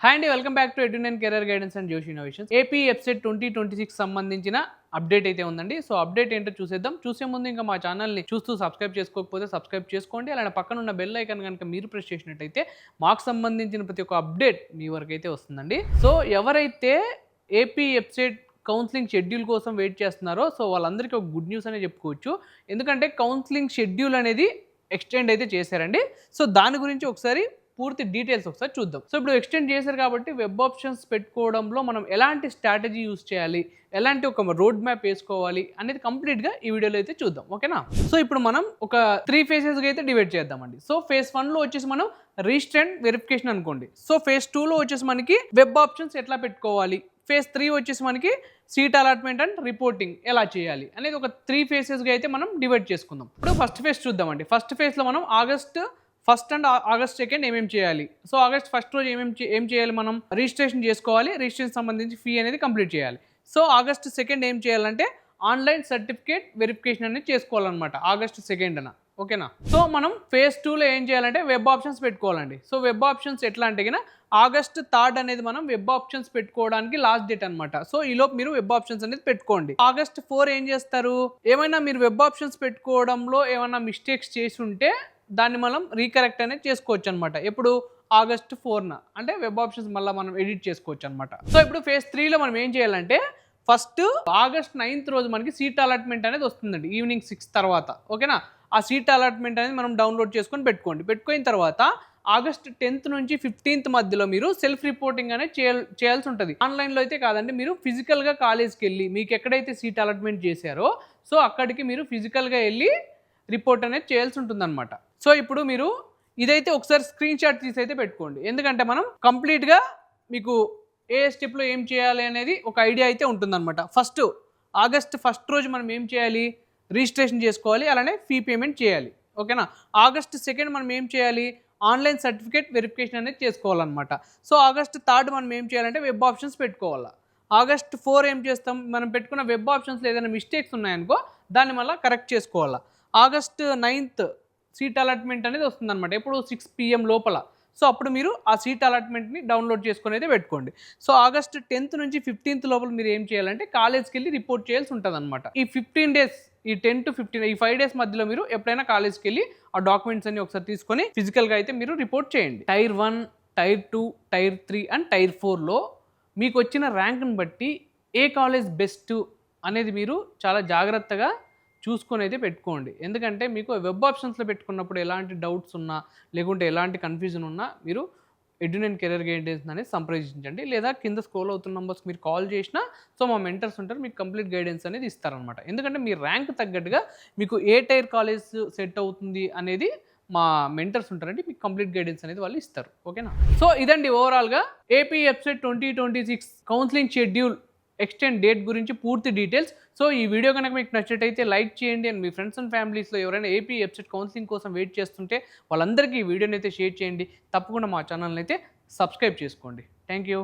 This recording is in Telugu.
హాయ్ అండి, వెల్కమ్ బ్యాక్ టు ఎడ్యునైన్ career guidance and Josh Innovations. AP website 2026 సంబంధించిన అప్డేట్ అయితే ఉందండి. సో అప్డేట్ ఏంటో చూసేద్దాం. చూసే ముందు ఇంకా మా ఛానల్ని చూస్తూ సబ్స్క్రైబ్ చేసుకోకపోతే సబ్స్క్రైబ్ చేసుకోండి. అలానే పక్కన ఉన్న బెల్ ఐకాన్ కనుక మీరు ప్రెస్ చేసినట్టయితే మాకు సంబంధించిన ప్రతి ఒక్క అప్డేట్ మీ వరకు అయితే వస్తుందండి. సో ఎవరైతే ఏపీ వెబ్సైట్ కౌన్సిలింగ్ షెడ్యూల్ కోసం వెయిట్ చేస్తున్నారో సో వాళ్ళందరికీ ఒక గుడ్ న్యూస్ అనే చెప్పుకోవచ్చు. ఎందుకంటే కౌన్సిలింగ్ షెడ్యూల్ అనేది ఎక్స్టెండ్ అయితే చేశారండి. సో దాని గురించి ఒకసారి పూర్తి డీటెయిల్స్ ఒకసారి చూద్దాం. సో ఇప్పుడు ఎక్స్టెండ్ చేశారు కాబట్టి వెబ్ ఆప్షన్స్ పెట్టుకోవడంలో మనం ఎలాంటి స్ట్రాటజీ యూజ్ చేయాలి, ఎలాంటి ఒక రోడ్ మ్యాప్ వేసుకోవాలి అనేది కంప్లీట్గా ఈ వీడియోలో అయితే చూద్దాం. ఓకేనా? సో ఇప్పుడు మనం ఒక 3 phases అయితే డివైడ్ చేద్దామండి. సో phase 1లో వచ్చేసి మనం రిజిస్టర్ అండ్ వెరిఫికేషన్ అనుకోండి. సో phase 2లో వచ్చేసి మనకి వెబ్ ఆప్షన్స్ ఎట్లా పెట్టుకోవాలి, phase 3 వచ్చేసి మనకి సీట్ అలాట్మెంట్ అండ్ రిపోర్టింగ్ ఎలా చేయాలి అనేది ఒక 3 phases అయితే మనం డివైడ్ చేసుకుందాం. ఇప్పుడు ఫస్ట్ ఫేజ్ చూద్దామండి. ఫస్ట్ ఫేజ్లో మనం August 1st and August 2nd ఏమేమి చేయాలి. సో ఆగస్ట్ 1st రోజు ఏం చేయాలి, మనం రిజిస్ట్రేషన్ చేసుకోవాలి. రిజిస్ట్రేషన్ సంబంధించి ఫీ అనేది కంప్లీట్ చేయాలి. సో ఆగస్ట్ 2nd ఏం చేయాలంటే ఆన్లైన్ సర్టిఫికేట్ వెరిఫికేషన్ అనేది చేసుకోవాలన్నమాట ఆగస్ట్ 2nd. ఓకేనా? సో మనం phase 2లో ఏం చేయాలంటే వెబ్ ఆప్షన్స్ పెట్టుకోవాలండి. సో వెబ్ ఆప్షన్స్ ఎట్లా అంటే కన్నా ఆగస్ట్ 3rd అనేది మనం వెబ్ ఆప్షన్స్ పెట్టుకోవడానికి లాస్ట్ డేట్ అనమాట. సో ఈలోపు మీరు వెబ్ ఆప్షన్స్ అనేది పెట్టుకోండి. ఆగస్ట్ 4 ఏం చేస్తారు, ఏమైనా మీరు వెబ్ ఆప్షన్స్ పెట్టుకోవడంలో ఏమైనా మిస్టేక్స్ చేసి ఉంటే దాన్ని మనం రీకరెక్ట్ అనేది చేసుకోవచ్చు అనమాట. ఎప్పుడు ఆగస్ట్ 4న అంటే వెబ్ ఆప్షన్స్ మళ్ళీ మనం ఎడిట్ చేసుకోవచ్చు అనమాట. సో ఇప్పుడు phase 3లో మనం ఏం చేయాలంటే ఫస్ట్ ఆగస్ట్ 9th రోజు మనకి సీట్ అలాట్మెంట్ అనేది వస్తుందండి, ఈవినింగ్ 6 తర్వాత. ఓకేనా? ఆ సీట్ అలాట్మెంట్ అనేది మనం డౌన్లోడ్ చేసుకొని పెట్టుకున్న తర్వాత ఆగస్ట్ 10th నుంచి 15th మధ్యలో మీరు సెల్ఫ్ రిపోర్టింగ్ అనేది చేయాల్సి ఉంటుంది. ఆన్లైన్లో అయితే కాదండి, మీరు ఫిజికల్గా కాలేజ్కి వెళ్ళి మీకు ఎక్కడైతే సీట్ అలాట్మెంట్ చేశారో సో అక్కడికి మీరు ఫిజికల్గా వెళ్ళి రిపోర్ట్ అనేది చేయాల్సి ఉంటుంది అనమాట. సో ఇప్పుడు మీరు ఇదైతే ఒకసారి స్క్రీన్ షాట్ తీసి అయితే పెట్టుకోండి. ఎందుకంటే మనం కంప్లీట్గా మీకు ఏ స్టెప్లో ఏం చేయాలి అనేది ఒక ఐడియా అయితే ఉంటుందన్నమాట. ఫస్ట్ ఆగస్ట్ 1st రోజు మనం ఏం చేయాలి, రిజిస్ట్రేషన్ చేసుకోవాలి, అలానే ఫీ పేమెంట్ చేయాలి. ఓకేనా? ఆగస్ట్ 2nd మనం ఏం చేయాలి, ఆన్లైన్ సర్టిఫికేట్ వెరిఫికేషన్ అనేది చేసుకోవాలన్నమాట. సో ఆగస్ట్ 3rd మనం ఏం చేయాలంటే వెబ్ ఆప్షన్స్ పెట్టుకోవాలి. ఆగస్ట్ 4 ఏం చేస్తాం, మనం పెట్టుకున్న వెబ్ ఆప్షన్స్లో ఏదైనా మిస్టేక్స్ ఉన్నాయనుకో దాన్ని మళ్ళీ కరెక్ట్ చేసుకోవాలి. ఆగస్ట్ 9th సీట్ అలాట్మెంట్ అనేది వస్తుందన్నమాట. ఎప్పుడు 6 PM లోపల. సో అప్పుడు మీరు ఆ సీట్ అలాట్మెంట్ని డౌన్లోడ్ చేసుకొని అయితే పెట్టుకోండి. సో ఆగస్ట్ 10th నుంచి 15th లోపల మీరు ఏం చేయాలంటే కాలేజ్కి వెళ్ళి రిపోర్ట్ చేయాల్సి ఉంటుంది అనమాట. ఈ 15 days, ఈ 10 to 15 ఈ 5 days మధ్యలో మీరు ఎప్పుడైనా కాలేజ్కి వెళ్ళి ఆ డాక్యుమెంట్స్ అన్ని ఒకసారి తీసుకొని ఫిజికల్గా అయితే మీరు రిపోర్ట్ చేయండి. Tier 1, tier 2, tier 3 and tier 4లో మీకు వచ్చిన ర్యాంక్ని బట్టి ఏ కాలేజ్ బెస్ట్ అనేది మీరు చాలా జాగ్రత్తగా చూసుకొని అయితే పెట్టుకోండి. ఎందుకంటే మీకు వెబ్ ఆప్షన్స్లో పెట్టుకున్నప్పుడు ఎలాంటి డౌట్స్ ఉన్నా లేకుంటే ఎలాంటి కన్ఫ్యూజన్ ఉన్నా మీరు ఎడ్యునైన్ కెరీర్ గైడెన్స్ అనేది సంప్రదించండి. లేదా కింద స్క్రోల్ అవుతున్న నెంబర్స్కి మీరు కాల్ చేసినా సో మా మెంటర్స్ ఉంటారు, మీకు కంప్లీట్ గైడెన్స్ అనేది ఇస్తారనమాట. ఎందుకంటే మీ ర్యాంక్ తగ్గట్టుగా మీకు ఏ టైర్ కాలేజ్ సెట్ అవుతుంది అనేది మా మెంటర్స్ ఉంటారండి, మీకు కంప్లీట్ గైడెన్స్ అనేది వాళ్ళు ఇస్తారు. ఓకేనా? సో ఇదండి ఓవరాల్గా AP website 2026 counselling schedule extend date గురించి పూర్తి డీటెయిల్స్. సో ఈ వీడియో కనుక మీకు నచ్చినట్టయితే లైక్ చేయండి. అండ్ మీ ఫ్రెండ్స్ అండ్ ఫ్యామిలీస్లో ఎవరైనా ఏపీ వెబ్సైట్ కౌన్సిలింగ్ కోసం వెయిట్ చేస్తుంటే వాళ్ళందరికీ ఈ వీడియోని అయితే షేర్ చేయండి. తప్పకుండా మా ఛానల్ని అయితే సబ్స్క్రైబ్ చేసుకోండి. Thank you.